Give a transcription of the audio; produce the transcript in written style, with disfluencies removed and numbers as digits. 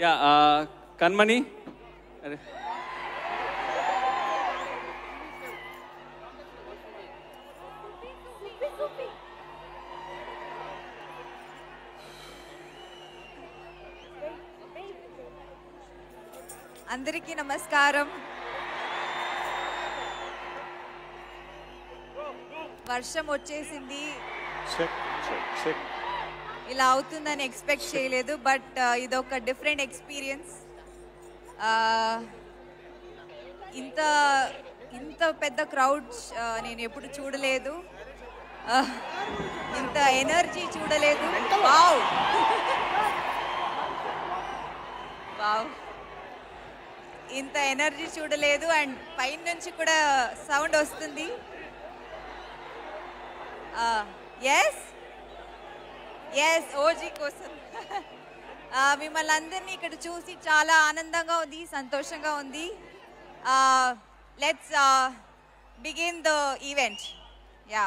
Yeah Kanmani అరే అందరికీ నమస్కారం. వర్షం వచ్చేసింది, ఇలా అవుతుందని ఎక్స్పెక్ట్ చేయలేదు. బట్ ఇదొక డిఫరెంట్ ఎక్స్పీరియన్స్. ఇంత ఇంత పెద్ద క్రౌడ్ నేను ఎప్పుడు చూడలేదు, ఇంత ఎనర్జీ చూడలేదు. వావ్ వావ్, ఇంత ఎనర్జీ చూడలేదు. అండ్ పైన నుంచి కూడా సౌండ్ వస్తుంది. ఎస్ ఎస్ ఓజీ కోసం మిమ్మల్ని అందరినీ ఇక్కడ చూసి చాలా ఆనందంగా ఉంది, సంతోషంగా ఉంది. Let's begin the event. Yeah